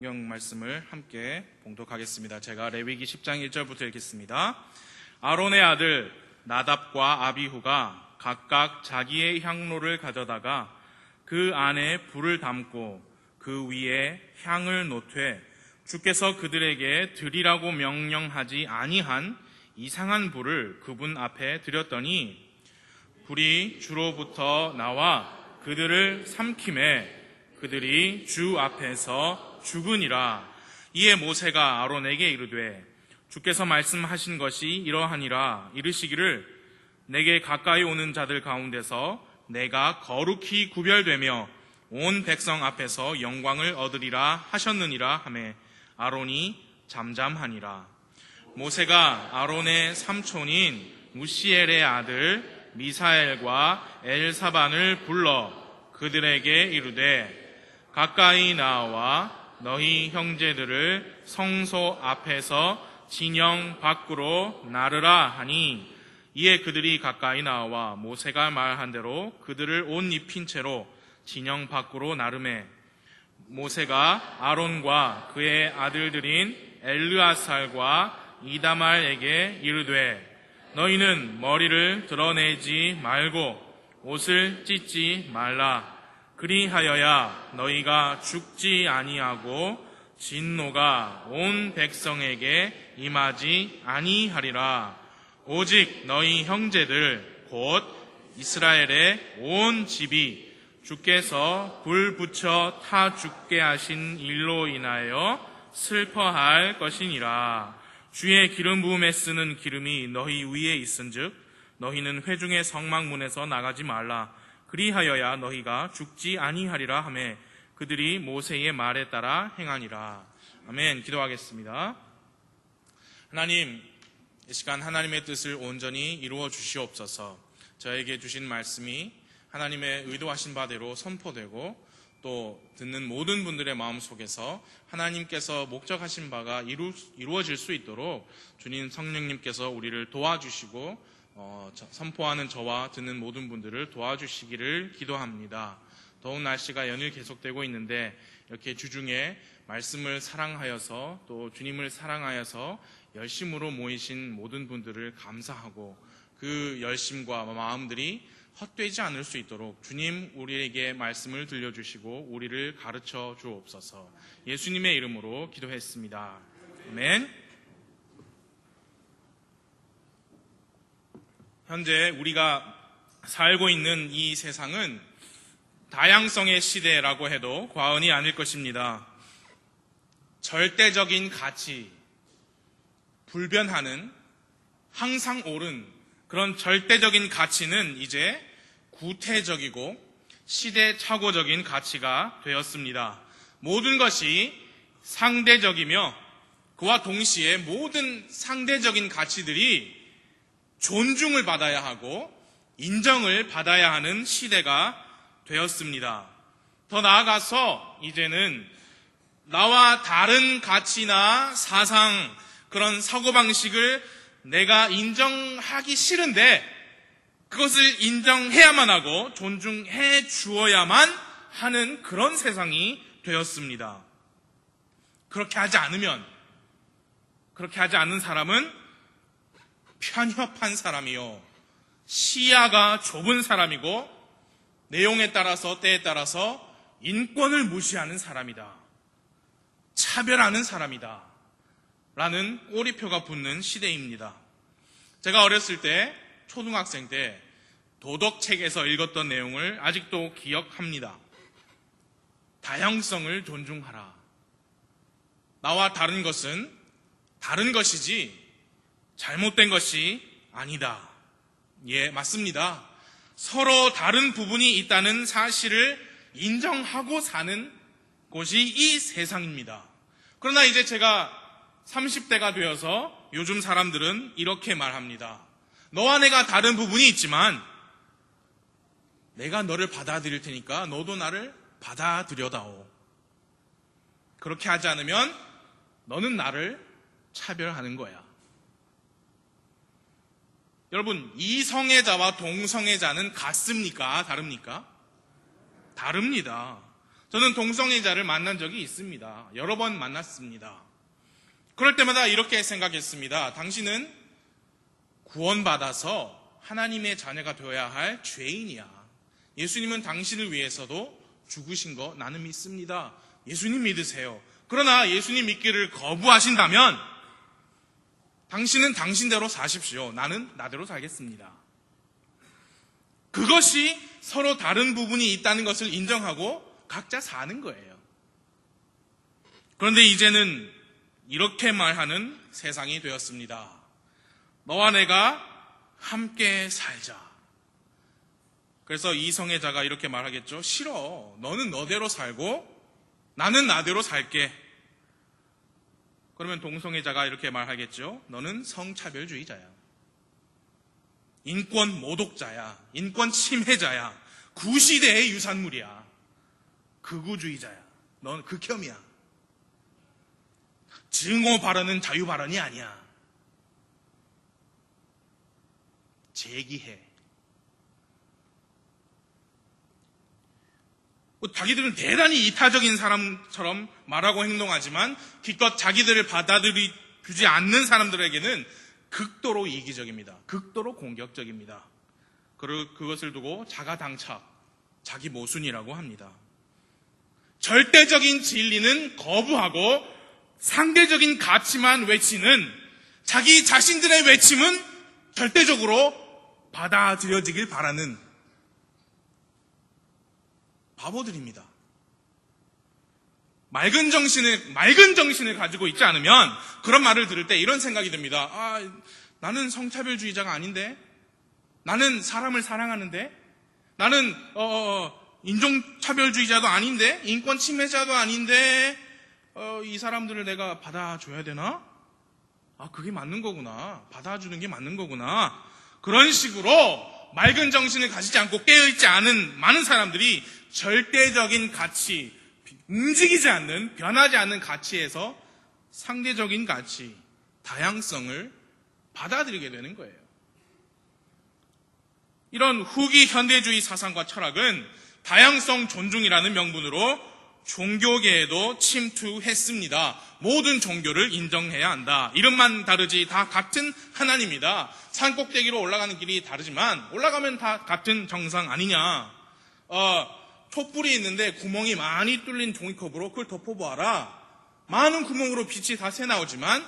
성경 말씀을 함께 봉독하겠습니다. 제가 레위기 10장 1절부터 읽겠습니다. 아론의 아들 나답과 아비후가 각각 자기의 향로를 가져다가 그 안에 불을 담고 그 위에 향을 놓되 주께서 그들에게 드리라고 명령하지 아니한 이상한 불을 그분 앞에 드렸더니 불이 주로부터 나와 그들을 삼키매 그들이 주 앞에서 죽으니라. 이에 모세가 아론에게 이르되 주께서 말씀하신 것이 이러하니라. 이르시기를 내게 가까이 오는 자들 가운데서 내가 거룩히 구별되며 온 백성 앞에서 영광을 얻으리라 하셨느니라 하매 아론이 잠잠하니라. 모세가 아론의 삼촌인 무시엘의 아들 미사엘과 엘사반을 불러 그들에게 이르되 가까이 나와 너희 형제들을 성소 앞에서 진영 밖으로 나르라 하니 이에 그들이 가까이 나와 모세가 말한 대로 그들을 옷 입힌 채로 진영 밖으로 나르매 모세가 아론과 그의 아들들인 엘르아살과 이다말에게 이르되 너희는 머리를 드러내지 말고 옷을 찢지 말라. 그리하여야 너희가 죽지 아니하고 진노가 온 백성에게 임하지 아니하리라. 오직 너희 형제들 곧 이스라엘의 온 집이 주께서 불 붙여 타 죽게 하신 일로 인하여 슬퍼할 것이니라. 주의 기름 부음에 쓰는 기름이 너희 위에 있은즉 너희는 회중의 성막문에서 나가지 말라. 그리하여야 너희가 죽지 아니하리라 하매 그들이 모세의 말에 따라 행하니라. 아멘. 기도하겠습니다. 하나님, 이 시간 하나님의 뜻을 온전히 이루어 주시옵소서. 저에게 주신 말씀이 하나님의 의도하신 바대로 선포되고 또 듣는 모든 분들의 마음속에서 하나님께서 목적하신 바가 이루어질 수 있도록 주님 성령님께서 우리를 도와주시고 선포하는 저와 듣는 모든 분들을 도와주시기를 기도합니다. 더운 날씨가 연일 계속되고 있는데 이렇게 주중에 말씀을 사랑하여서 또 주님을 사랑하여서 열심으로 모이신 모든 분들을 감사하고 그 열심과 마음들이 헛되지 않을 수 있도록 주님 우리에게 말씀을 들려주시고 우리를 가르쳐 주옵소서. 예수님의 이름으로 기도했습니다. 아멘. 현재 우리가 살고 있는 이 세상은 다양성의 시대라고 해도 과언이 아닐 것입니다. 절대적인 가치, 불변하는 항상 옳은 그런 절대적인 가치는 이제 구태적이고 시대착오적인 가치가 되었습니다. 모든 것이 상대적이며 그와 동시에 모든 상대적인 가치들이 존중을 받아야 하고 인정을 받아야 하는 시대가 되었습니다. 더 나아가서 이제는 나와 다른 가치나 사상, 그런 사고방식을 내가 인정하기 싫은데 그것을 인정해야만 하고 존중해 주어야만 하는 그런 세상이 되었습니다. 그렇게 하지 않는 사람은 편협한 사람이요 시야가 좁은 사람이고 내용에 따라서 때에 따라서 인권을 무시하는 사람이다. 차별하는 사람이다. 라는 꼬리표가 붙는 시대입니다. 제가 어렸을 때 초등학생 때 도덕책에서 읽었던 내용을 아직도 기억합니다. 다양성을 존중하라. 나와 다른 것은 다른 것이지 잘못된 것이 아니다. 예, 맞습니다. 서로 다른 부분이 있다는 사실을 인정하고 사는 곳이 이 세상입니다. 그러나 이제 제가 30대가 되어서 요즘 사람들은 이렇게 말합니다. 너와 내가 다른 부분이 있지만 내가 너를 받아들일 테니까 너도 나를 받아들여다오. 그렇게 하지 않으면 너는 나를 차별하는 거야. 여러분, 이성애자와 동성애자는 같습니까? 다릅니까? 다릅니다. 저는 동성애자를 만난 적이 있습니다. 여러 번 만났습니다. 그럴 때마다 이렇게 생각했습니다. 당신은 구원받아서 하나님의 자녀가 되어야 할 죄인이야. 예수님은 당신을 위해서도 죽으신 거 나는 믿습니다. 예수님 믿으세요. 그러나 예수님 믿기를 거부하신다면 당신은 당신대로 사십시오. 나는 나대로 살겠습니다. 그것이 서로 다른 부분이 있다는 것을 인정하고 각자 사는 거예요. 그런데 이제는 이렇게 말하는 세상이 되었습니다. 너와 내가 함께 살자. 그래서 이성애자가 이렇게 말하겠죠. 싫어. 너는 너대로 살고 나는 나대로 살게. 그러면 동성애자가 이렇게 말하겠죠. 너는 성차별주의자야. 인권 모독자야. 인권 침해자야. 구시대의 유산물이야. 극우주의자야. 넌 극혐이야. 증오 발언은 자유 발언이 아니야. 제기해. 자기들은 대단히 이타적인 사람처럼 말하고 행동하지만 기껏 자기들을 받아들이지 않는 사람들에게는 극도로 이기적입니다. 극도로 공격적입니다. 그것을 두고 자가당착, 자기 모순이라고 합니다. 절대적인 진리는 거부하고 상대적인 가치만 외치는 자기 자신들의 외침은 절대적으로 받아들여지길 바라는 바보들입니다. 맑은 정신을 가지고 있지 않으면 그런 말을 들을 때 이런 생각이 듭니다. 나는 성차별주의자가 아닌데, 나는 사람을 사랑하는데, 나는 인종차별주의자도 아닌데, 인권 침해자도 아닌데, 이 사람들을 내가 받아줘야 되나? 그게 맞는 거구나. 받아주는 게 맞는 거구나. 그런 식으로 맑은 정신을 가지지 않고 깨어있지 않은 많은 사람들이 절대적인 가치, 움직이지 않는, 변하지 않는 가치에서 상대적인 가치, 다양성을 받아들이게 되는 거예요. 이런 후기 현대주의 사상과 철학은 다양성 존중이라는 명분으로 종교계에도 침투했습니다. 모든 종교를 인정해야 한다. 이름만 다르지 다 같은 하나님이다. 산 꼭대기로 올라가는 길이 다르지만 올라가면 다 같은 정상 아니냐. 촛불이 있는데 구멍이 많이 뚫린 종이컵으로 그걸 덮어보아라. 많은 구멍으로 빛이 다 새나오지만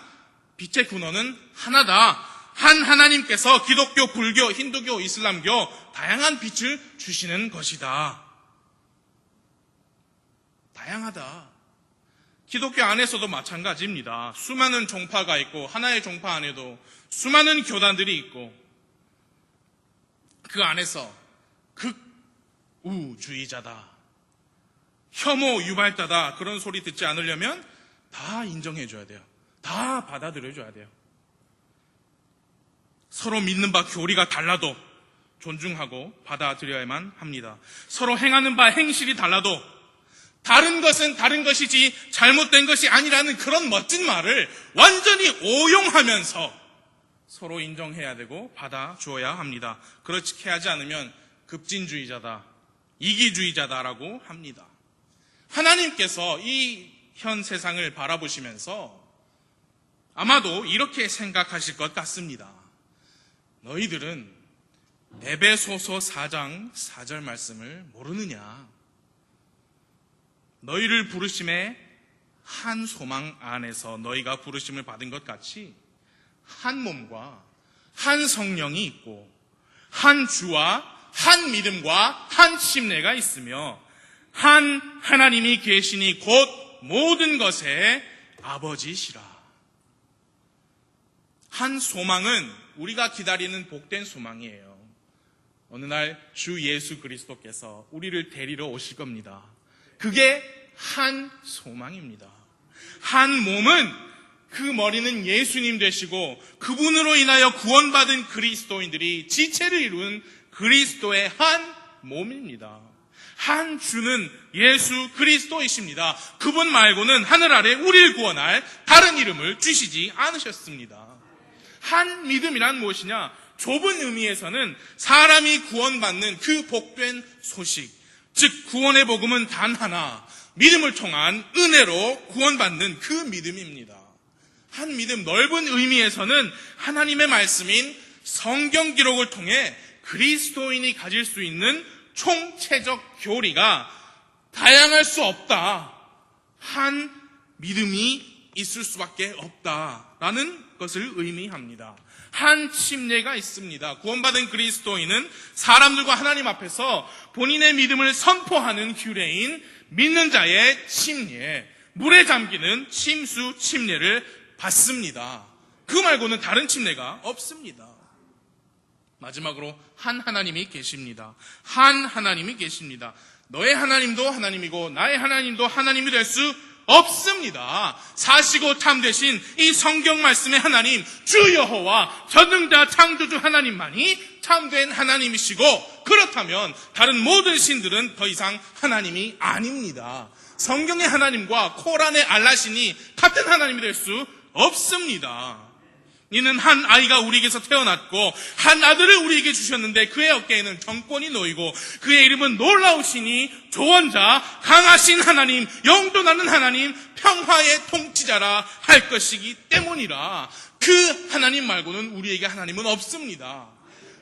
빛의 근원은 하나다. 한 하나님께서 기독교, 불교, 힌두교, 이슬람교 다양한 빛을 주시는 것이다. 다양하다. 기독교 안에서도 마찬가지입니다. 수많은 종파가 있고 하나의 종파 안에도 수많은 교단들이 있고 그 안에서 극우주의자다, 혐오 유발자다 그런 소리 듣지 않으려면 다 인정해줘야 돼요. 다 받아들여줘야 돼요. 서로 믿는 바 교리가 달라도 존중하고 받아들여야만 합니다. 서로 행하는 바 행실이 달라도 다른 것은 다른 것이지 잘못된 것이 아니라는 그런 멋진 말을 완전히 오용하면서 서로 인정해야 되고 받아줘야 합니다. 그렇게 하지 않으면 급진주의자다, 이기주의자다라고 합니다. 하나님께서 이 현 세상을 바라보시면서 아마도 이렇게 생각하실 것 같습니다. 너희들은 에베소서 4장 4절 말씀을 모르느냐? 너희를 부르심에 한 소망 안에서 너희가 부르심을 받은 것 같이 한 몸과 한 성령이 있고 한 주와 한 믿음과 한 침례가 있으며 한 하나님이 계시니 곧 모든 것의 아버지시라. 한 소망은 우리가 기다리는 복된 소망이에요. 어느 날 주 예수 그리스도께서 우리를 데리러 오실 겁니다. 그게 한 소망입니다. 한 몸은 그 머리는 예수님 되시고 그분으로 인하여 구원받은 그리스도인들이 지체를 이룬 그리스도의 한 몸입니다. 한 주는 예수 그리스도이십니다. 그분 말고는 하늘 아래 우리를 구원할 다른 이름을 주시지 않으셨습니다. 한 믿음이란 무엇이냐? 좁은 의미에서는 사람이 구원받는 그 복된 소식, 즉 구원의 복음은 단 하나, 믿음을 통한 은혜로 구원받는 그 믿음입니다. 한 믿음 넓은 의미에서는 하나님의 말씀인 성경 기록을 통해 그리스도인이 가질 수 있는 총체적 교리가 다양할 수 없다. 한 믿음이 있을 수밖에 없다라는 것을 의미합니다. 한 침례가 있습니다. 구원받은 그리스도인은 사람들과 하나님 앞에서 본인의 믿음을 선포하는 규례인 믿는 자의 침례, 물에 잠기는 침수 침례를 받습니다. 그 말고는 다른 침례가 없습니다. 마지막으로 한 하나님이 계십니다. 한 하나님이 계십니다. 너의 하나님도 하나님이고 나의 하나님도 하나님이 될 수 없습니다. 사시고 참되신 이 성경 말씀의 하나님 주 여호와 전능자 창조주 하나님만이 참된 하나님이시고, 그렇다면 다른 모든 신들은 더 이상 하나님이 아닙니다. 성경의 하나님과 코란의 알라신이 같은 하나님이 될 수 없습니다. 이는 한 아이가 우리에게서 태어났고 한 아들을 우리에게 주셨는데 그의 어깨에는 정권이 놓이고 그의 이름은 놀라우시니 조언자, 강하신 하나님, 영존하는 하나님, 평화의 통치자라 할 것이기 때문이라. 그 하나님 말고는 우리에게 하나님은 없습니다.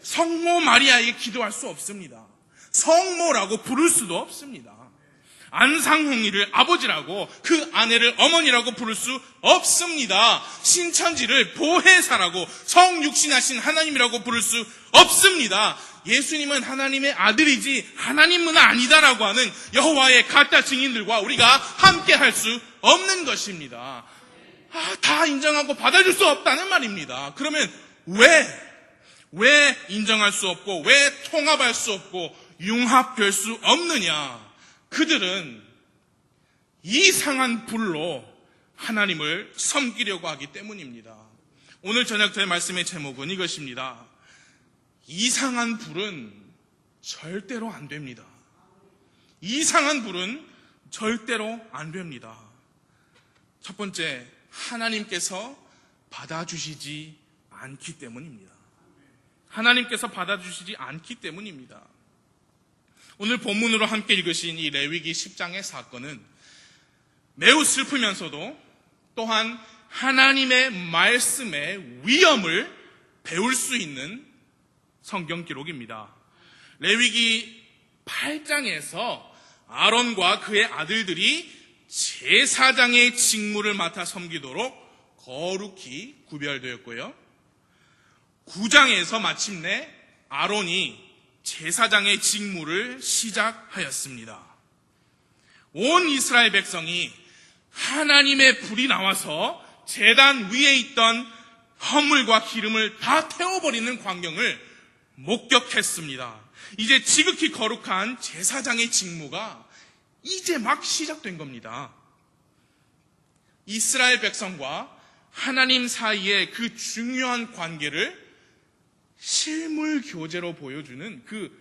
성모 마리아에게 기도할 수 없습니다. 성모라고 부를 수도 없습니다. 안상홍이를 아버지라고 그 아내를 어머니라고 부를 수 없습니다. 신천지를 보혜사라고 성육신하신 하나님이라고 부를 수 없습니다. 예수님은 하나님의 아들이지 하나님은 아니다라고 하는 여호와의 가짜 증인들과 우리가 함께 할 수 없는 것입니다. 다 인정하고 받아줄 수 없다는 말입니다. 그러면 왜 인정할 수 없고 왜 통합할 수 없고 융합될 수 없느냐? 그들은 이상한 불로 하나님을 섬기려고 하기 때문입니다. 오늘 저녁 제 말씀의 제목은 이것입니다. 이상한 불은 절대로 안 됩니다. 이상한 불은 절대로 안 됩니다. 첫 번째, 하나님께서 받아주시지 않기 때문입니다. 하나님께서 받아주시지 않기 때문입니다. 오늘 본문으로 함께 읽으신 이 레위기 10장의 사건은 매우 슬프면서도 또한 하나님의 말씀의 위엄을 배울 수 있는 성경 기록입니다. 레위기 8장에서 아론과 그의 아들들이 제사장의 직무를 맡아 섬기도록 거룩히 구별되었고요. 9장에서 마침내 아론이 제사장의 직무를 시작하였습니다. 온 이스라엘 백성이 하나님의 불이 나와서 제단 위에 있던 헌물과 기름을 다 태워버리는 광경을 목격했습니다. 이제 지극히 거룩한 제사장의 직무가 이제 막 시작된 겁니다. 이스라엘 백성과 하나님 사이의 그 중요한 관계를 실물 교제로 보여주는 그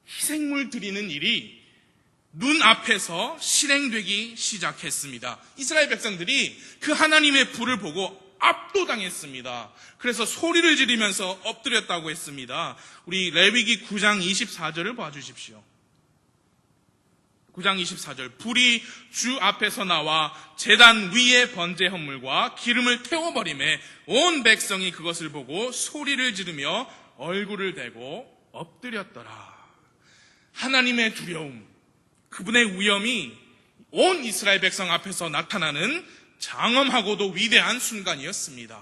희생물 드리는 일이 눈앞에서 실행되기 시작했습니다. 이스라엘 백성들이 그 하나님의 불을 보고 압도당했습니다. 그래서 소리를 지르면서 엎드렸다고 했습니다. 우리 레위기 9장 24절을 봐주십시오. 9장 24절. 불이 주 앞에서 나와 제단 위에 번제 헌물과 기름을 태워버리매 온 백성이 그것을 보고 소리를 지르며 얼굴을 대고 엎드렸더라. 하나님의 두려움, 그분의 위엄이 온 이스라엘 백성 앞에서 나타나는 장엄하고도 위대한 순간이었습니다.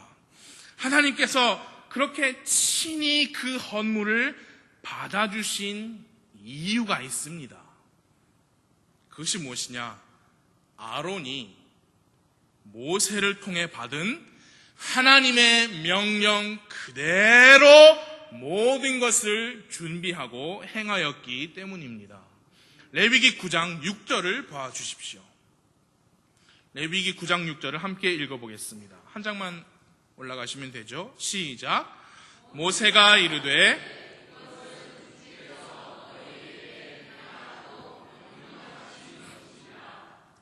하나님께서 그렇게 친히 그 헌물을 받아주신 이유가 있습니다. 그것이 무엇이냐? 아론이 모세를 통해 받은 하나님의 명령 그대로 모든 것을 준비하고 행하였기 때문입니다. 레위기 9장 6절을 봐주십시오. 레위기 9장 6절을 함께 읽어보겠습니다. 한 장만 올라가시면 되죠. 시작. 모세가 이르되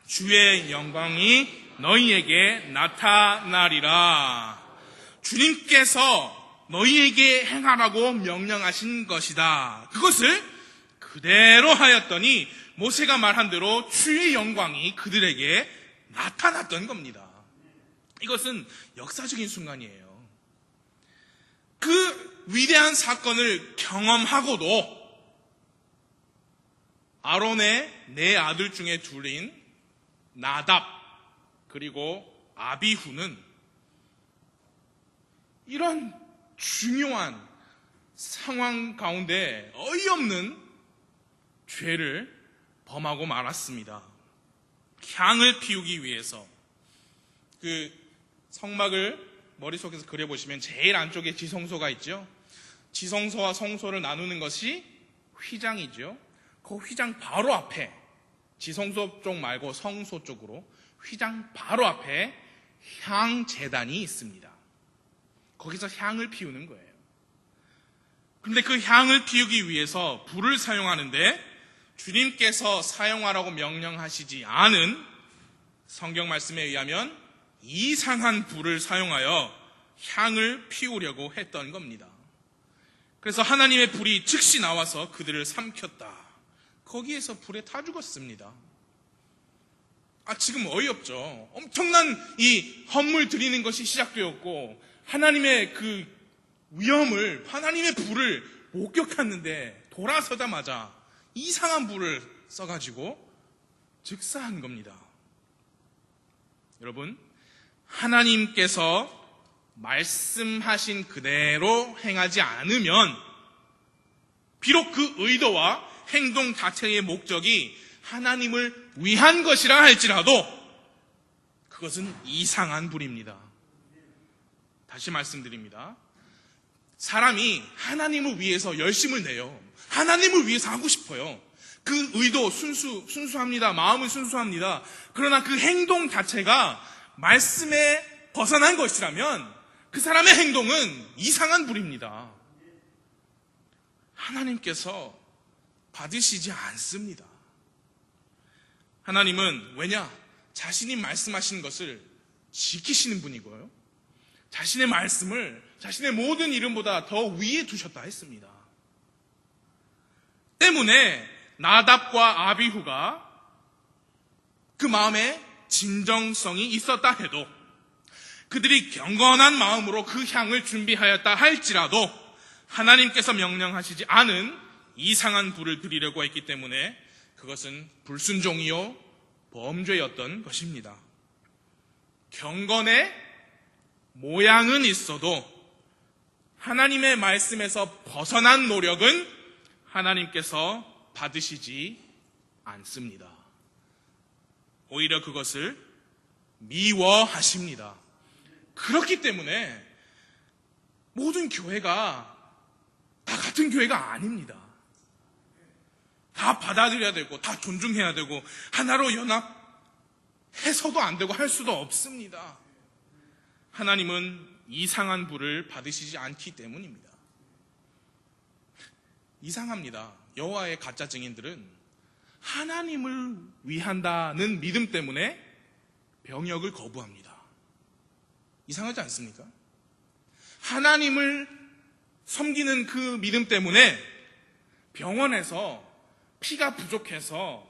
주의 영광이 너희에게 나타나리라. 주님께서 너희에게 행하라고 명령하신 것이다. 그것을 그대로 하였더니 모세가 말한 대로 주의 영광이 그들에게 나타났던 겁니다. 이것은 역사적인 순간이에요. 그 위대한 사건을 경험하고도 아론의 네 아들 중에 둘인 나답 그리고 아비후는 이런 중요한 상황 가운데 어이없는 죄를 범하고 말았습니다. 향을 피우기 위해서 그 성막을 머릿속에서 그려보시면 제일 안쪽에 지성소가 있죠. 지성소와 성소를 나누는 것이 휘장이죠. 그 휘장 바로 앞에, 지성소 쪽 말고 성소 쪽으로 휘장 바로 앞에 향제단이 있습니다. 거기서 향을 피우는 거예요. 그런데 그 향을 피우기 위해서 불을 사용하는데 주님께서 사용하라고 명령하시지 않은 성경 말씀에 의하면 이상한 불을 사용하여 향을 피우려고 했던 겁니다. 그래서 하나님의 불이 즉시 나와서 그들을 삼켰다. 거기에서 불에 타 죽었습니다. 지금 어이없죠. 엄청난 이 헌물 드리는 것이 시작되었고 하나님의 그 위험을, 하나님의 불을 목격했는데 돌아서자마자 이상한 불을 써가지고 즉사한 겁니다. 여러분, 하나님께서 말씀하신 그대로 행하지 않으면 비록 그 의도와 행동 자체의 목적이 하나님을 위한 것이라 할지라도 그것은 이상한 불입니다. 다시 말씀드립니다. 사람이 하나님을 위해서 열심을 내요. 하나님을 위해서 하고 싶어요. 그 의도 순수합니다. 마음은 순수합니다. 그러나 그 행동 자체가 말씀에 벗어난 것이라면 그 사람의 행동은 이상한 불입니다. 하나님께서 받으시지 않습니다. 하나님은 왜냐? 자신이 말씀하신 것을 지키시는 분이고요. 자신의 말씀을 자신의 모든 이름보다 더 위에 두셨다 했습니다. 때문에 나답과 아비후가 그 마음에 진정성이 있었다 해도 그들이 경건한 마음으로 그 향을 준비하였다 할지라도 하나님께서 명령하시지 않은 이상한 불을 드리려고 했기 때문에 그것은 불순종이요 범죄였던 것입니다. 경건의 모양은 있어도 하나님의 말씀에서 벗어난 노력은 하나님께서 받으시지 않습니다. 오히려 그것을 미워하십니다. 그렇기 때문에 모든 교회가 다 같은 교회가 아닙니다. 다 받아들여야 되고 다 존중해야 되고 하나로 연합해서도 안 되고 할 수도 없습니다. 하나님은 이상한 불을 받으시지 않기 때문입니다. 이상합니다. 여호와의 가짜 증인들은 하나님을 위한다는 믿음 때문에 병역을 거부합니다. 이상하지 않습니까? 하나님을 섬기는 그 믿음 때문에 병원에서 피가 부족해서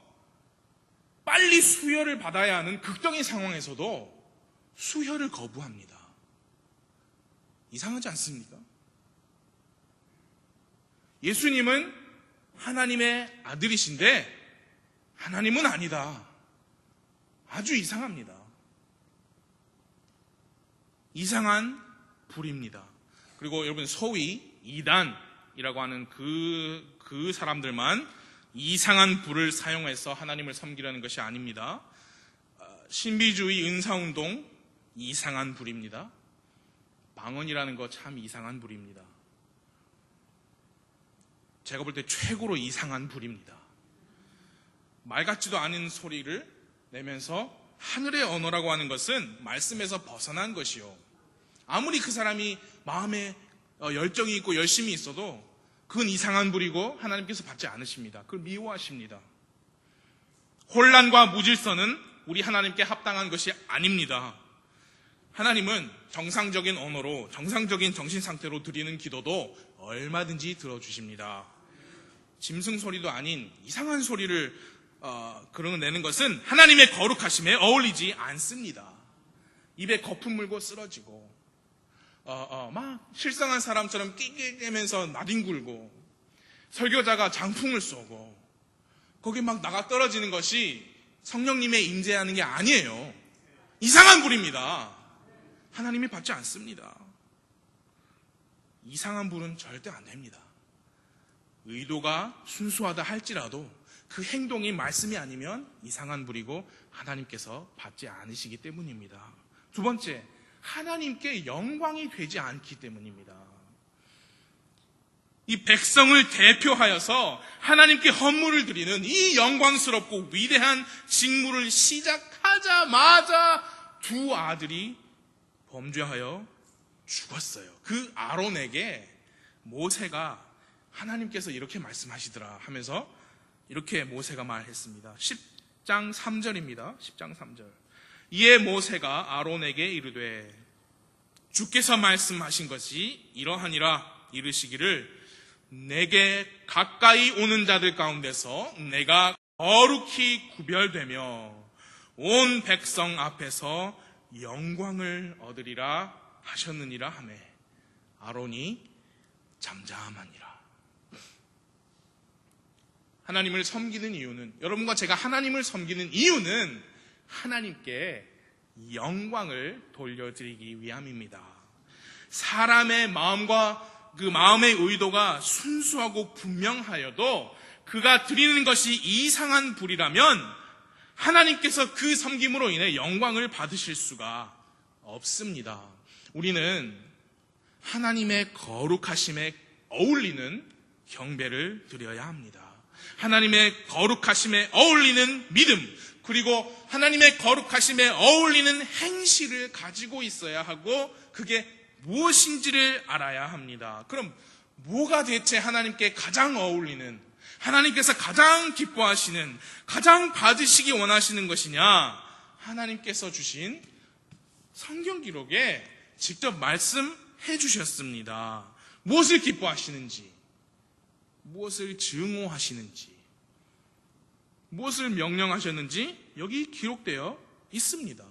빨리 수혈을 받아야 하는 극적인 상황에서도 수혈을 거부합니다. 이상하지 않습니까? 예수님은 하나님의 아들이신데 하나님은 아니다. 아주 이상합니다. 이상한 불입니다. 그리고 여러분 소위 이단이라고 하는 그 사람들만 이상한 불을 사용해서 하나님을 섬기려는 것이 아닙니다. 신비주의 은사운동 이상한 불입니다. 방언이라는 거 참 이상한 불입니다. 제가 볼 때 최고로 이상한 불입니다. 말 같지도 않은 소리를 내면서 하늘의 언어라고 하는 것은 말씀에서 벗어난 것이요. 아무리 그 사람이 마음에 열정이 있고 열심이 있어도 그건 이상한 불이고 하나님께서 받지 않으십니다. 그걸 미워하십니다. 혼란과 무질서는 우리 하나님께 합당한 것이 아닙니다. 하나님은 정상적인 언어로 정상적인 정신 상태로 드리는 기도도 얼마든지 들어주십니다. 짐승 소리도 아닌 이상한 소리를 그런 내는 것은 하나님의 거룩하심에 어울리지 않습니다. 입에 거품 물고 쓰러지고 막 실성한 사람처럼 끼끼대면서 나뒹굴고 설교자가 장풍을 쏘고 거기 막 나가 떨어지는 것이 성령님의 임재하는 게 아니에요. 이상한 불입니다. 하나님이 받지 않습니다. 이상한 불은 절대 안 됩니다. 의도가 순수하다 할지라도 그 행동이 말씀이 아니면 이상한 불이고 하나님께서 받지 않으시기 때문입니다. 두 번째, 하나님께 영광이 되지 않기 때문입니다. 이 백성을 대표하여서 하나님께 헌물을 드리는 이 영광스럽고 위대한 직무를 시작하자마자 두 아들이 범죄하여 죽었어요. 그 아론에게 모세가 하나님께서 이렇게 말씀하시더라 하면서 이렇게 모세가 말했습니다. 10장 3절입니다. 10장 3절. 이에 모세가 아론에게 이르되 주께서 말씀하신 것이 이러하니라 이르시기를 내게 가까이 오는 자들 가운데서 내가 거룩히 구별되며 온 백성 앞에서 영광을 얻으리라 하셨느니라 하매 아론이 잠잠하니라. 하나님을 섬기는 이유는, 여러분과 제가 하나님을 섬기는 이유는 하나님께 영광을 돌려드리기 위함입니다. 사람의 마음과 그 마음의 의도가 순수하고 분명하여도 그가 드리는 것이 이상한 불이라면 하나님께서 그 섬김으로 인해 영광을 받으실 수가 없습니다. 우리는 하나님의 거룩하심에 어울리는 경배를 드려야 합니다. 하나님의 거룩하심에 어울리는 믿음, 그리고 하나님의 거룩하심에 어울리는 행실을 가지고 있어야 하고 그게 무엇인지를 알아야 합니다. 그럼 뭐가 대체 하나님께 가장 어울리는, 하나님께서 가장 기뻐하시는, 가장 받으시기 원하시는 것이냐? 하나님께서 주신 성경 기록에 직접 말씀해 주셨습니다. 무엇을 기뻐하시는지, 무엇을 증오하시는지, 무엇을 명령하셨는지 여기 기록되어 있습니다.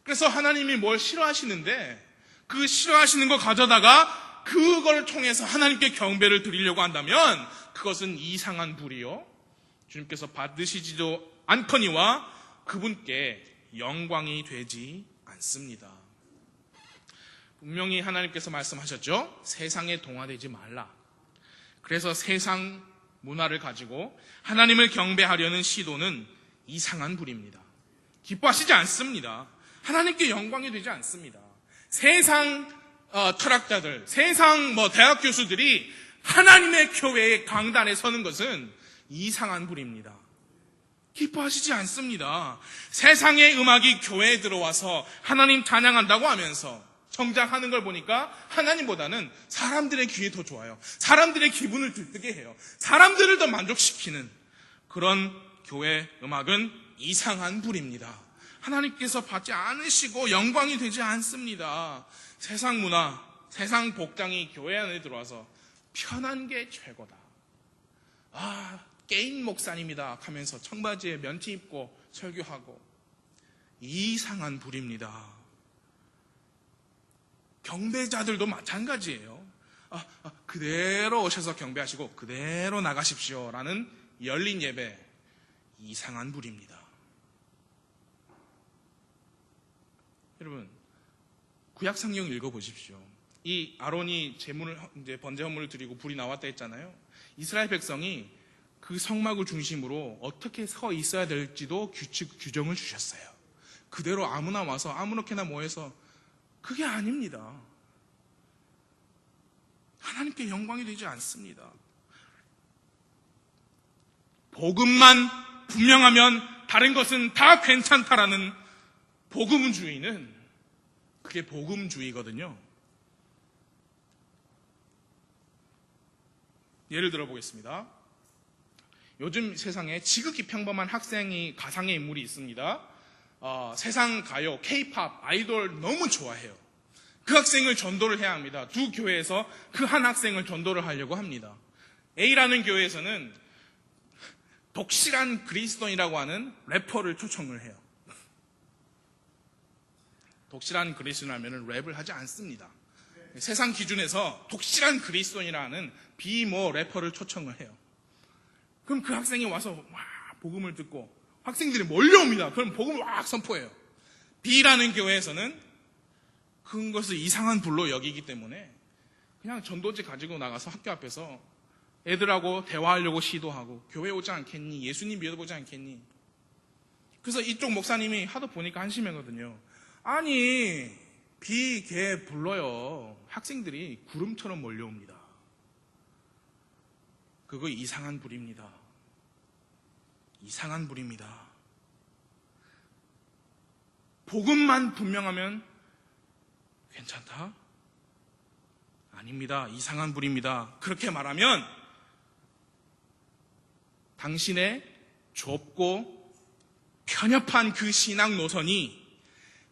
그래서 하나님이 뭘 싫어하시는데 그 싫어하시는 거 가져다가 그걸 통해서 하나님께 경배를 드리려고 한다면 그것은 이상한 불이요, 주님께서 받으시지도 않거니와 그분께 영광이 되지 않습니다. 분명히 하나님께서 말씀하셨죠. 세상에 동화되지 말라. 그래서 세상 문화를 가지고 하나님을 경배하려는 시도는 이상한 불입니다. 기뻐하시지 않습니다. 하나님께 영광이 되지 않습니다. 세상 철학자들, 세상 대학 교수들이 하나님의 교회의 강단에 서는 것은 이상한 불입니다. 기뻐하시지 않습니다. 세상의 음악이 교회에 들어와서 하나님 찬양한다고 하면서 정작 하는 걸 보니까 하나님보다는 사람들의 귀에 더 좋아요. 사람들의 기분을 들뜨게 해요. 사람들을 더 만족시키는 그런 교회 음악은 이상한 불입니다. 하나님께서 받지 않으시고 영광이 되지 않습니다. 세상 문화, 세상 복장이 교회 안에 들어와서 편한 게 최고다. 게임 목사님이다 하면서 청바지에 면티 입고 설교하고 이상한 불입니다. 경배자들도 마찬가지예요. 그대로 오셔서 경배하시고 그대로 나가십시오라는 열린 예배, 이상한 불입니다. 여러분, 구약 성경 읽어보십시오. 이 아론이 번제 헌물을 드리고 불이 나왔다 했잖아요. 이스라엘 백성이 그 성막을 중심으로 어떻게 서 있어야 될지도 규정을 주셨어요. 그대로 아무나 와서 아무렇게나 모여서, 그게 아닙니다. 하나님께 영광이 되지 않습니다. 복음만 분명하면 다른 것은 다 괜찮다라는 복음주의는, 그게 복음주의거든요. 예를 들어 보겠습니다. 요즘 세상에 지극히 평범한 학생이 가상의 인물이 있습니다. 세상 가요, K-팝, 아이돌 너무 좋아해요. 그 학생을 전도를 해야 합니다. 두 교회에서 그 한 학생을 전도를 하려고 합니다. A라는 교회에서는 독실한 그리스도인이라고 하는 래퍼를 초청을 해요. 독실한 그리스도인이라면 랩을 하지 않습니다. 세상 기준에서 독실한 그리스도인이라는 비모 래퍼를 초청을 해요. 그럼 그 학생이 와서 와 복음을 듣고 학생들이 몰려옵니다. 그럼 복음을 막 선포해요. B라는 교회에서는 그것을 이상한 불로 여기기 때문에 그냥 전도지 가지고 나가서 학교 앞에서 애들하고 대화하려고 시도하고 교회 오지 않겠니? 예수님 믿어보지 않겠니? 그래서 이쪽 목사님이 하도 보니까 한심하거든요. 아니 B 걔 불러요. 학생들이 구름처럼 몰려옵니다. 그거 이상한 불입니다. 이상한 불입니다. 복음만 분명하면 괜찮다? 아닙니다. 이상한 불입니다. 그렇게 말하면 당신의 좁고 편협한 그 신앙 노선이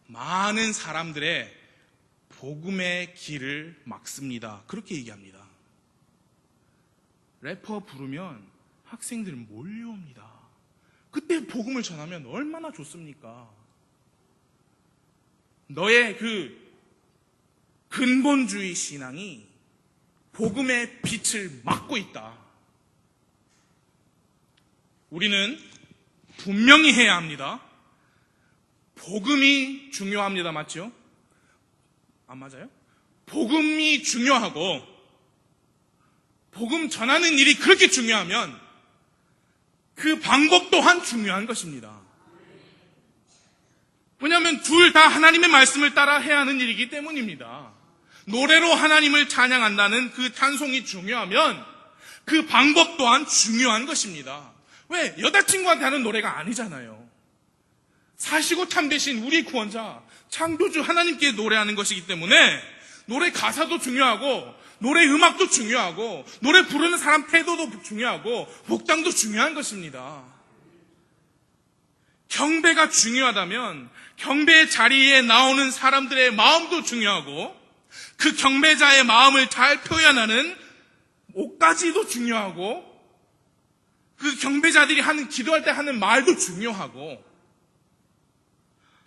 많은 사람들의 복음의 길을 막습니다. 그렇게 얘기합니다. 래퍼 부르면 학생들 몰려옵니다. 그때 복음을 전하면 얼마나 좋습니까? 너의 그 근본주의 신앙이 복음의 빛을 막고 있다. 우리는 분명히 해야 합니다. 복음이 중요합니다. 맞죠? 안 맞아요? 복음이 중요하고 복음 전하는 일이 그렇게 중요하면 그 방법 또한 중요한 것입니다. 왜냐하면 둘 다 하나님의 말씀을 따라 해야 하는 일이기 때문입니다. 노래로 하나님을 찬양한다는 그 찬송이 중요하면 그 방법 또한 중요한 것입니다. 왜? 여자친구한테 하는 노래가 아니잖아요. 사시고 참되신 우리 구원자 창조주 하나님께 노래하는 것이기 때문에 노래 가사도 중요하고 노래 음악도 중요하고 노래 부르는 사람 태도도 중요하고 복당도 중요한 것입니다. 경배가 중요하다면 경배의 자리에 나오는 사람들의 마음도 중요하고 그 경배자의 마음을 잘 표현하는 옷가지도 중요하고 그 경배자들이 기도할 때 하는 말도 중요하고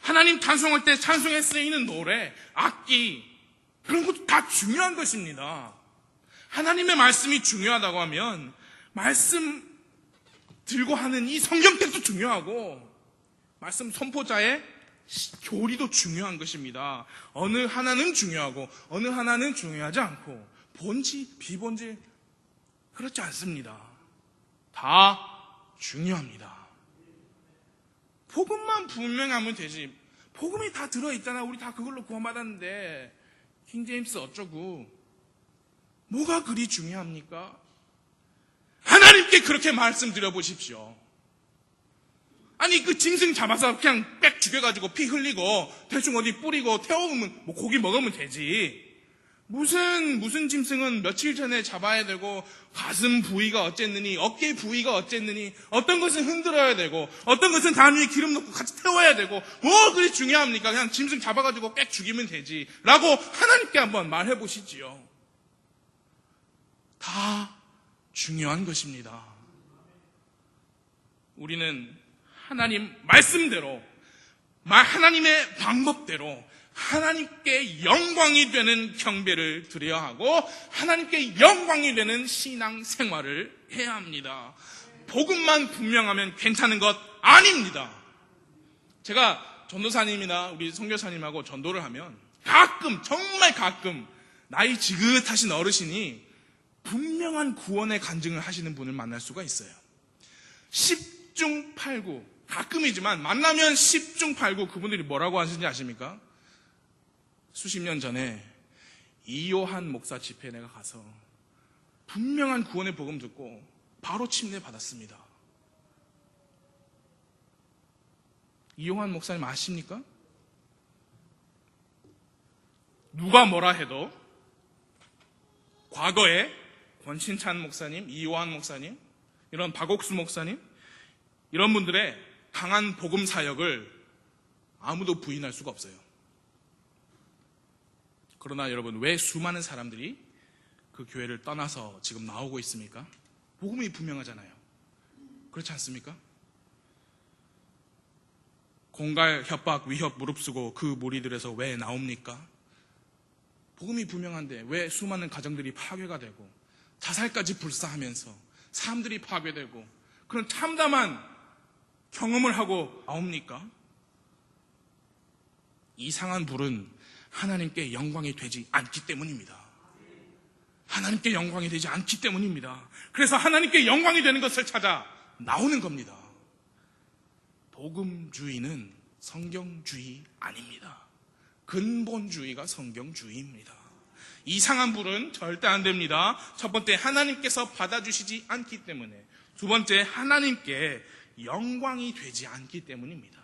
하나님 찬송할 때 찬송에 쓰이는 노래, 악기 그런 것도 다 중요한 것입니다. 하나님의 말씀이 중요하다고 하면 말씀 들고 하는 이 성경책도 중요하고 말씀 선포자의 교리도 중요한 것입니다. 어느 하나는 중요하고 어느 하나는 중요하지 않고 본질, 비본질 그렇지 않습니다. 다 중요합니다. 복음만 분명하면 되지. 복음이 다 들어있잖아. 우리 다 그걸로 구원받았는데 킹제임스 어쩌고 뭐가 그리 중요합니까? 하나님께 그렇게 말씀드려 보십시오. 아니 그 짐승 잡아서 그냥 빽 죽여가지고 피 흘리고 대충 어디 뿌리고 태워오면 뭐 고기 먹으면 되지. 무슨 짐승은 며칠 전에 잡아야 되고 가슴 부위가 어쨌느니 어깨 부위가 어쨌느니 어떤 것은 흔들어야 되고 어떤 것은 단 위에 기름 넣고 같이 태워야 되고 뭐 그게 중요합니까? 그냥 짐승 잡아가지고 빽 죽이면 되지 라고 하나님께 한번 말해 보시지요. 다 중요한 것입니다. 우리는 하나님 말씀대로 하나님의 방법대로 하나님께 영광이 되는 경배를 드려야 하고 하나님께 영광이 되는 신앙 생활을 해야 합니다. 복음만 분명하면 괜찮은 것 아닙니다. 제가 전도사님이나 우리 선교사님하고 전도를 하면 가끔 정말 가끔 나이 지긋하신 어르신이 분명한 구원의 간증을 하시는 분을 만날 수가 있어요. 10중 8구 가끔이지만 만나면 10중 8구 그분들이 뭐라고 하시는지 아십니까? 수십 년 전에 이요한 목사 집회에 내가 가서 분명한 구원의 복음 듣고 바로 침례 받았습니다. 이요한 목사님 아십니까? 누가 뭐라 해도 과거에 권신찬 목사님, 이요한 목사님, 이런 박옥수 목사님 이런 분들의 강한 복음 사역을 아무도 부인할 수가 없어요. 그러나 여러분 왜 수많은 사람들이 그 교회를 떠나서 지금 나오고 있습니까? 복음이 분명하잖아요. 그렇지 않습니까? 공갈, 협박, 위협 무릅쓰고 그 무리들에서 왜 나옵니까? 복음이 분명한데 왜 수많은 가정들이 파괴가 되고 자살까지 불사하면서 사람들이 파괴되고 그런 참담한 경험을 하고 나옵니까? 이상한 불은 하나님께 영광이 되지 않기 때문입니다. 하나님께 영광이 되지 않기 때문입니다. 그래서 하나님께 영광이 되는 것을 찾아 나오는 겁니다. 복음주의는 성경주의 아닙니다. 근본주의가 성경주의입니다. 이상한 불은 절대 안 됩니다. 첫 번째, 하나님께서 받아주시지 않기 때문에. 두 번째, 하나님께 영광이 되지 않기 때문입니다.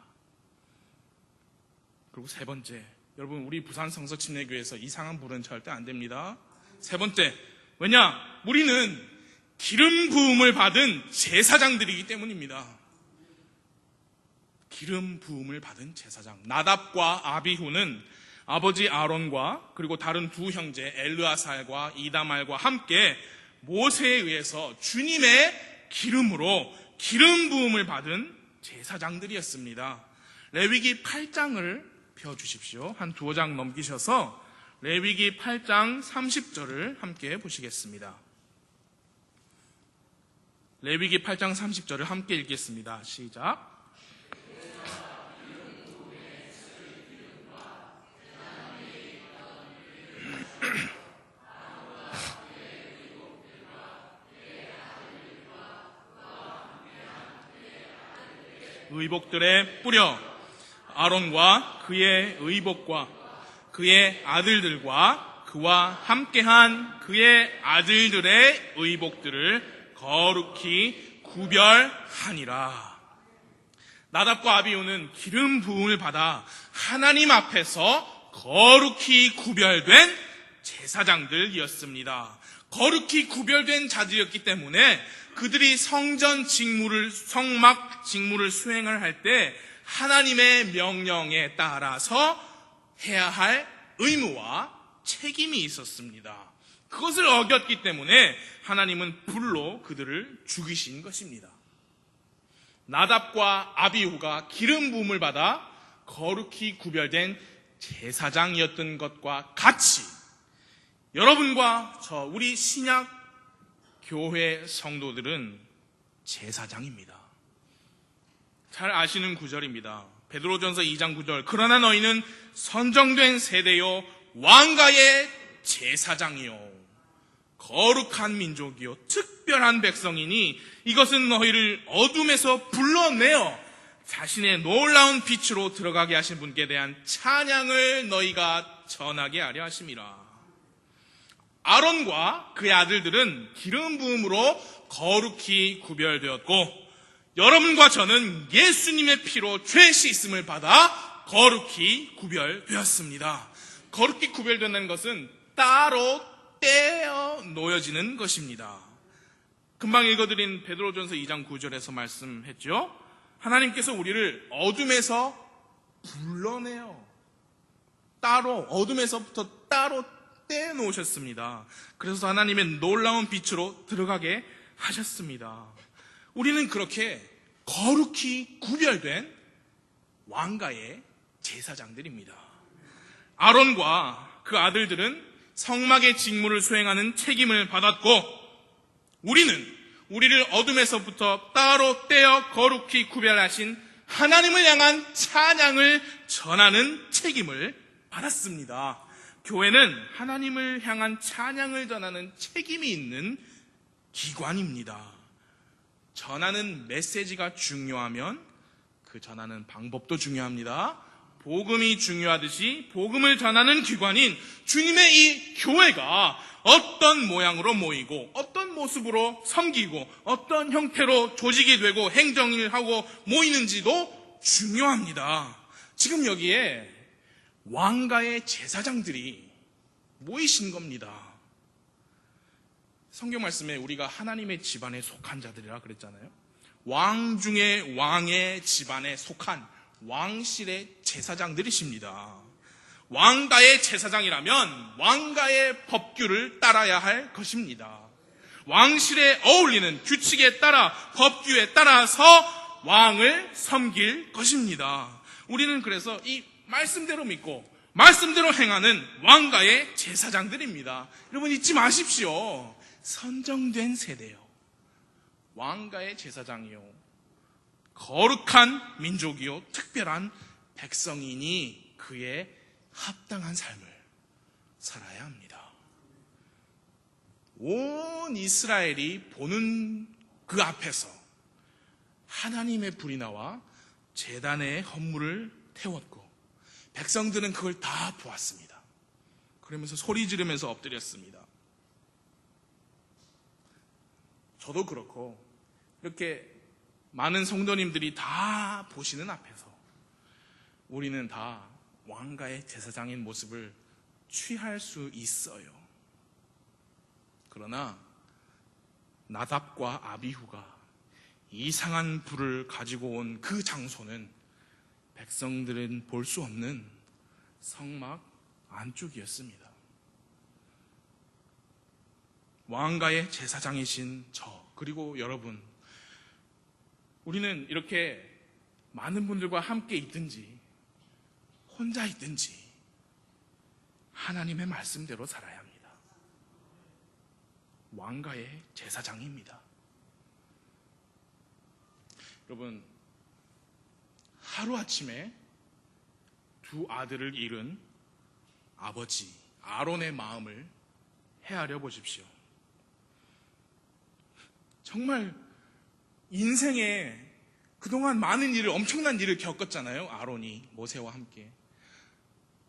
그리고 세 번째, 여러분, 우리 부산 성서침례교회에서 이상한 불은 절대 안 됩니다. 세 번째, 왜냐? 우리는 기름 부음을 받은 제사장들이기 때문입니다. 기름 부음을 받은 제사장. 나답과 아비후는 아버지 아론과 그리고 다른 두 형제 엘르아살과 이다말과 함께 모세에 의해서 주님의 기름으로 기름 부음을 받은 제사장들이었습니다. 레위기 8장을 펴주십시오. 한 두어 장 넘기셔서 레위기 8장 30절을 함께 보시겠습니다. 레위기 8장 30절을 함께 읽겠습니다. 시작. 의복들에 뿌려 아론과 그의 의복과 그의 아들들과 그와 함께한 그의 아들들의 의복들을 거룩히 구별하니라. 나답과 아비후는 기름 부음을 받아 하나님 앞에서 거룩히 구별된 제사장들이었습니다. 거룩히 구별된 자들이었기 때문에 그들이 성막 직무를 수행을 할 때 하나님의 명령에 따라서 해야 할 의무와 책임이 있었습니다. 그것을 어겼기 때문에 하나님은 불로 그들을 죽이신 것입니다. 나답과 아비후가 기름 부음을 받아 거룩히 구별된 제사장이었던 것과 같이 여러분과 저 우리 신약 교회 성도들은 제사장입니다. 잘 아시는 구절입니다. 베드로전서 2장 9절. 그러나 너희는 선정된 세대요 왕가의 제사장이요 거룩한 민족이요 특별한 백성이니 이것은 너희를 어둠에서 불러내어 자신의 놀라운 빛으로 들어가게 하신 분께 대한 찬양을 너희가 전하게 하려 하심이라. 아론과 그의 아들들은 기름 부음으로 거룩히 구별되었고 여러분과 저는 예수님의 피로 죄 씻음을 받아 거룩히 구별되었습니다. 거룩히 구별된다는 것은 따로 떼어 놓여지는 것입니다. 금방 읽어드린 베드로전서 2장 9절에서 말씀했죠. 하나님께서 우리를 어둠에서 불러내어 따로 어둠에서부터 따로 떼놓으셨습니다. 그래서 하나님의 놀라운 빛으로 들어가게 하셨습니다. 우리는 그렇게 거룩히 구별된 왕가의 제사장들입니다. 아론과 그 아들들은 성막의 직무를 수행하는 책임을 받았고 우리를 어둠에서부터 따로 떼어 거룩히 구별하신 하나님을 향한 찬양을 전하는 책임을 받았습니다. 교회는 하나님을 향한 찬양을 전하는 책임이 있는 기관입니다. 전하는 메시지가 중요하면 그 전하는 방법도 중요합니다. 복음이 중요하듯이 복음을 전하는 기관인 주님의 이 교회가 어떤 모양으로 모이고 어떤 모습으로 섬기고 어떤 형태로 조직이 되고 행정을 하고 모이는지도 중요합니다. 지금 여기에 왕가의 제사장들이 모이신 겁니다. 성경 말씀에 우리가 하나님의 집안에 속한 자들이라 그랬잖아요. 왕 중에 왕의 집안에 속한 왕실의 제사장들이십니다. 왕가의 제사장이라면 왕가의 법규를 따라야 할 것입니다. 왕실에 어울리는 규칙에 따라, 법규에 따라서 왕을 섬길 것입니다. 우리는 그래서 이 말씀대로 믿고 말씀대로 행하는 왕가의 제사장들입니다. 여러분 잊지 마십시오. 선정된 세대요. 왕가의 제사장이요. 거룩한 민족이요. 특별한 백성이니 그에 합당한 삶을 살아야 합니다. 온 이스라엘이 보는 그 앞에서 하나님의 불이 나와 제단의 헌물을 태웠고 백성들은 그걸 다 보았습니다. 그러면서 소리 지르면서 엎드렸습니다. 저도 그렇고 이렇게 많은 성도님들이 다 보시는 앞에서 우리는 다 왕가의 제사장인 모습을 취할 수 있어요. 그러나 나답과 아비후가 이상한 불을 가지고 온 그 장소는 백성들은 볼 수 없는 성막 안쪽이었습니다. 왕가의 제사장이신 저, 그리고 여러분, 우리는 이렇게 많은 분들과 함께 있든지 혼자 있든지 하나님의 말씀대로 살아야 합니다. 왕가의 제사장입니다. 여러분, 하루아침에 두 아들을 잃은 아버지 아론의 마음을 헤아려 보십시오. 정말 인생에 그동안 많은 일을, 엄청난 일을 겪었잖아요. 아론이 모세와 함께.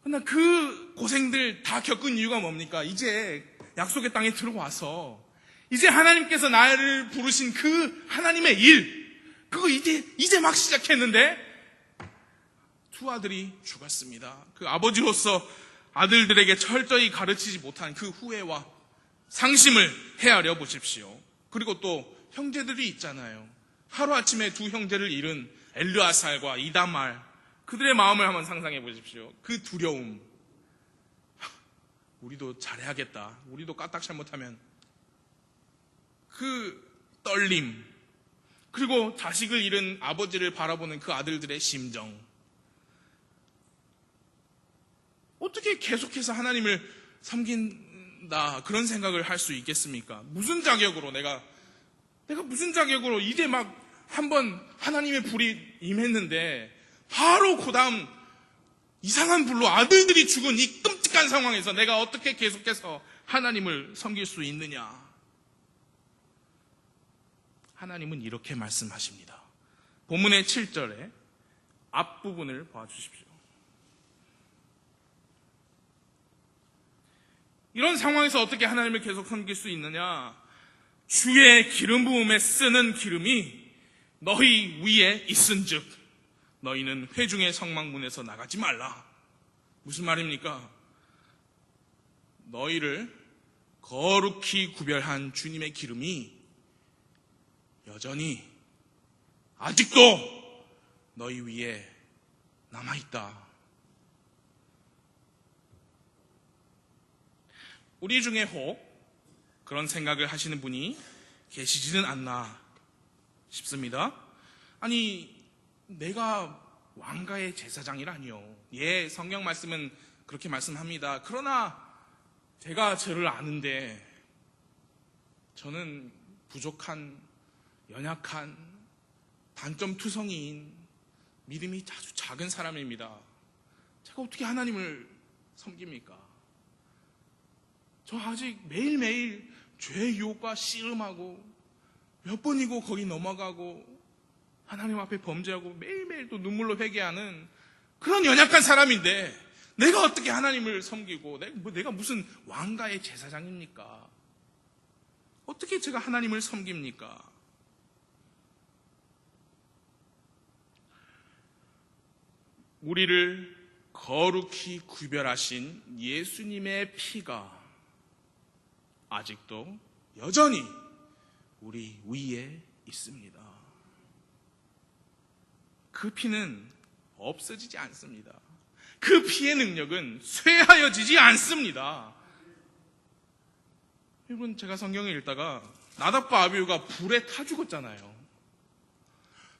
그러나 그 고생들 다 겪은 이유가 뭡니까? 이제 약속의 땅에 들어와서 이제 하나님께서 나를 부르신 그 하나님의 일, 그거 이제 막 시작했는데 두 아들이 죽었습니다. 그 아버지로서 아들들에게 철저히 가르치지 못한 그 후회와 상심을 헤아려 보십시오. 그리고 또 형제들이 있잖아요. 하루아침에 두 형제를 잃은 엘르아살과 이다말, 그들의 마음을 한번 상상해 보십시오. 그 두려움. 우리도 잘해야겠다. 우리도 까딱 잘못하면. 그 떨림. 그리고 자식을 잃은 아버지를 바라보는 그 아들들의 심정. 어떻게 계속해서 하나님을 섬긴다, 그런 생각을 할 수 있겠습니까? 무슨 자격으로 내가 무슨 자격으로 이제 막 한번 하나님의 불이 임했는데 바로 그 다음 이상한 불로 아들들이 죽은 이 끔찍한 상황에서 내가 어떻게 계속해서 하나님을 섬길 수 있느냐? 하나님은 이렇게 말씀하십니다. 본문의 7절에 앞부분을 봐주십시오. 이런 상황에서 어떻게 하나님을 계속 섬길 수 있느냐? 주의 기름 부음에 쓰는 기름이 너희 위에 있은즉 너희는 회중의 성막문에서 나가지 말라. 무슨 말입니까? 너희를 거룩히 구별한 주님의 기름이 여전히 아직도 너희 위에 남아있다. 우리 중에 혹 그런 생각을 하시는 분이 계시지는 않나 싶습니다. 아니, 내가 왕가의 제사장이라니요. 예, 성경 말씀은 그렇게 말씀합니다. 그러나 제가 저를 아는데 저는 부족한, 연약한, 단점투성이인 믿음이 아주 작은 사람입니다. 제가 어떻게 하나님을 섬깁니까? 저 아직 매일매일 죄의 유혹과 씨름하고 몇 번이고 거기 넘어가고 하나님 앞에 범죄하고 매일매일 또 눈물로 회개하는 그런 연약한 사람인데 내가 어떻게 하나님을 섬기고 내가 무슨 왕가의 제사장입니까? 어떻게 제가 하나님을 섬깁니까? 우리를 거룩히 구별하신 예수님의 피가 아직도 여전히 우리 위에 있습니다. 그 피는 없어지지 않습니다. 그 피의 능력은 쇠하여지지 않습니다. 여러분, 제가 성경을 읽다가 나답과 아비후가 불에 타 죽었잖아요.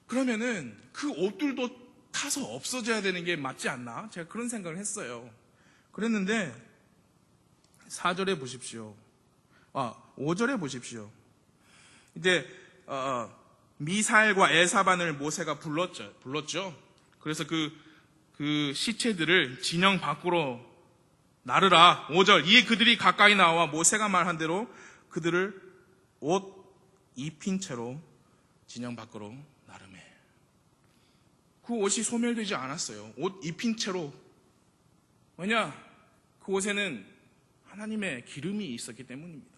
그러면은 그 옷들도 타서 없어져야 되는 게 맞지 않나? 제가 그런 생각을 했어요. 그랬는데 4절에 보십시오. 5절에 보십시오. 이제 미사엘과 에사반을 모세가 불렀죠. 그래서 그 시체들을 진영 밖으로 나르라. 5절. 이에 그들이 가까이 나와 모세가 말한 대로 그들을 옷 입힌 채로 진영 밖으로 나르매. 그 옷이 소멸되지 않았어요. 옷 입힌 채로. 왜냐? 그 옷에는 하나님의 기름이 있었기 때문입니다.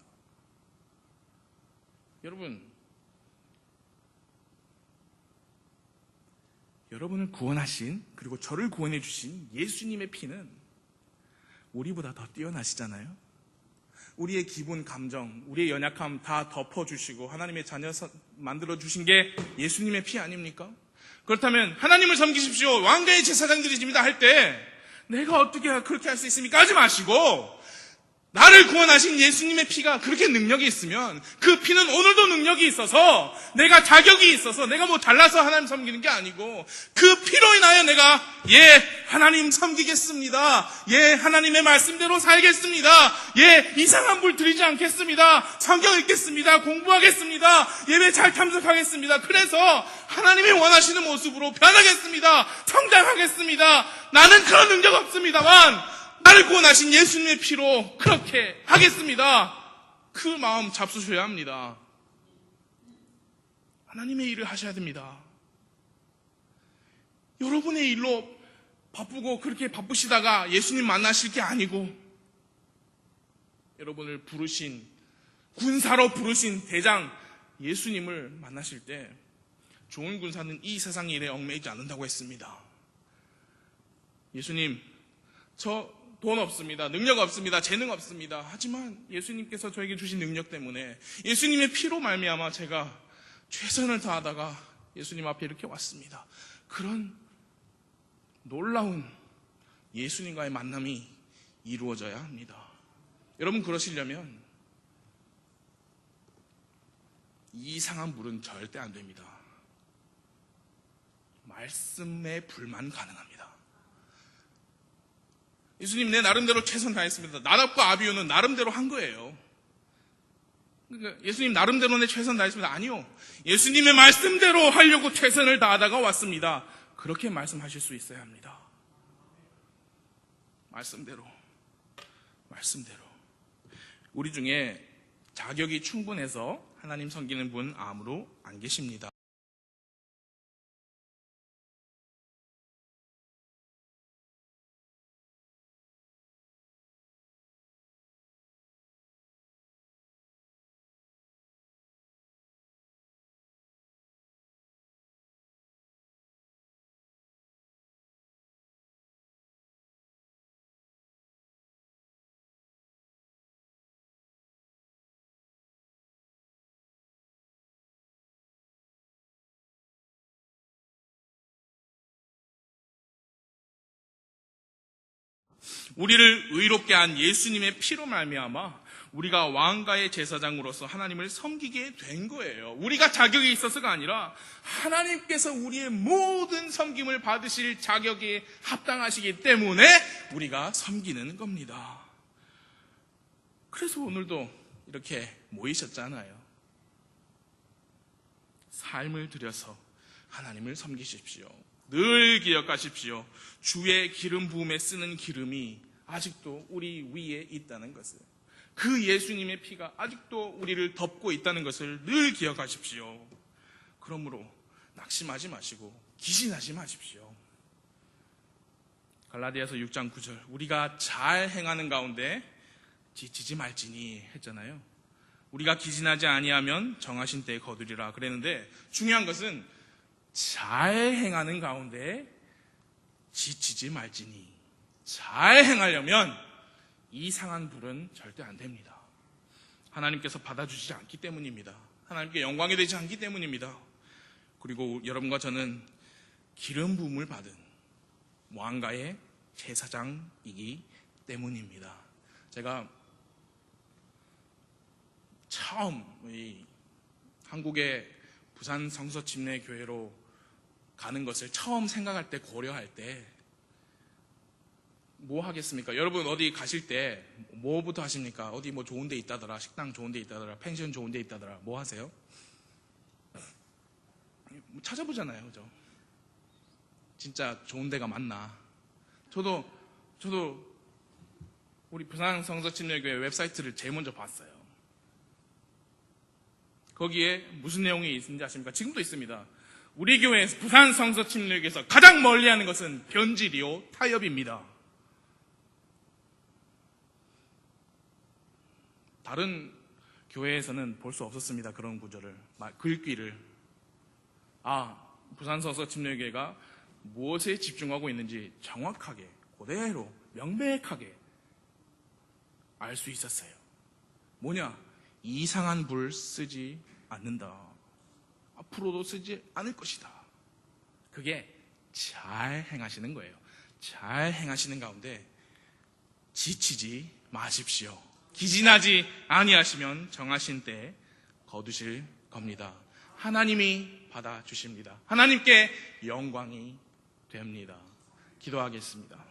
여러분을 구원하신, 그리고 저를 구원해 주신 예수님의 피는 우리보다 더 뛰어나시잖아요. 우리의 기분, 감정, 우리의 연약함 다 덮어주시고 하나님의 자녀 만들어 주신 게 예수님의 피 아닙니까? 그렇다면 하나님을 섬기십시오, 왕가의 제사장 드리십니다 할 때 내가 어떻게 그렇게 할 수 있습니까? 하지 마시고 나를 구원하신 예수님의 피가 그렇게 능력이 있으면 그 피는 오늘도 능력이 있어서 내가 자격이 있어서 내가 뭐 잘나서 하나님 섬기는 게 아니고 그 피로 인하여 내가 하나님 섬기겠습니다. 하나님의 말씀대로 살겠습니다. 이상한 불 드리지 않겠습니다. 성경 읽겠습니다. 공부하겠습니다. 예배 잘 참석하겠습니다. 그래서 하나님이 원하시는 모습으로 변하겠습니다. 성장하겠습니다. 나는 그런 능력 없습니다만 나를 구원하신 예수님의 피로 그렇게 하겠습니다. 그 마음 잡수셔야 합니다. 하나님의 일을 하셔야 됩니다. 여러분의 일로 바쁘고 그렇게 바쁘시다가 예수님 만나실 게 아니고 여러분을 부르신, 군사로 부르신 대장 예수님을 만나실 때 좋은 군사는 이 세상 일에 얽매이지 않는다고 했습니다. 예수님, 저 돈 없습니다. 능력 없습니다. 재능 없습니다. 하지만 예수님께서 저에게 주신 능력 때문에 예수님의 피로 말미암아 제가 최선을 다하다가 예수님 앞에 이렇게 왔습니다. 그런 놀라운 예수님과의 만남이 이루어져야 합니다. 여러분, 그러시려면 이상한 물은 절대 안 됩니다. 말씀에 불만 가능합니다. 예수님, 내 나름대로 최선 다했습니다. 나답과 아비후는 나름대로 한 거예요. 그러니까 예수님 나름대로 내 최선 다했습니다. 아니요. 예수님의 말씀대로 하려고 최선을 다하다가 왔습니다. 그렇게 말씀하실 수 있어야 합니다. 말씀대로. 우리 중에 자격이 충분해서 하나님 섬기는 분 아무도 안 계십니다. 우리를 의롭게 한 예수님의 피로 말미암아 우리가 왕가의 제사장으로서 하나님을 섬기게 된 거예요. 우리가 자격이 있어서가 아니라 하나님께서 우리의 모든 섬김을 받으실 자격에 합당하시기 때문에 우리가 섬기는 겁니다. 그래서 오늘도 이렇게 모이셨잖아요. 삶을 들여서 하나님을 섬기십시오. 늘 기억하십시오. 주의 기름 부음에 쓰는 기름이 아직도 우리 위에 있다는 것을, 그 예수님의 피가 아직도 우리를 덮고 있다는 것을 늘 기억하십시오. 그러므로 낙심하지 마시고 기신하지 마십시오. 갈라디아서 6장 9절, 우리가 잘 행하는 가운데 지치지 말지니 했잖아요. 우리가 기진하지 아니하면 정하신 때에 거두리라 그랬는데, 중요한 것은 잘 행하는 가운데 지치지 말지니. 잘 행하려면 이상한 불은 절대 안 됩니다. 하나님께서 받아주시지 않기 때문입니다. 하나님께 영광이 되지 않기 때문입니다. 그리고 여러분과 저는 기름 부음을 받은 왕가의 제사장이기 때문입니다. 제가 처음 이 한국의 부산 성서침례교회로 가는 것을 처음 생각할 때, 고려할 때 뭐 하겠습니까? 여러분 어디 가실 때 뭐부터 하십니까? 어디 뭐 좋은 데 있다더라, 식당 좋은 데 있다더라, 펜션 좋은 데 있다더라, 뭐 하세요? 찾아보잖아요, 그죠? 진짜 좋은 데가 맞나? 저도 우리 부산 성서침례교회 웹사이트를 제일 먼저 봤어요. 거기에 무슨 내용이 있는지 아십니까? 지금도 있습니다. 우리 교회 부산 성서침례교회에서 가장 멀리하는 것은 변질이요 타협입니다. 다른 교회에서는 볼 수 없었습니다. 그런 구절을, 글귀를. 부산 성서침례교회가 무엇에 집중하고 있는지 정확하게, 그대로 명백하게 알 수 있었어요. 뭐냐? 이상한 불 쓰지 않는다. 앞으로도 쓰지 않을 것이다. 그게 잘 행하시는 거예요. 잘 행하시는 가운데 지치지 마십시오. 기진하지 아니하시면 정하신 때에 거두실 겁니다. 하나님이 받아주십니다. 하나님께 영광이 됩니다. 기도하겠습니다.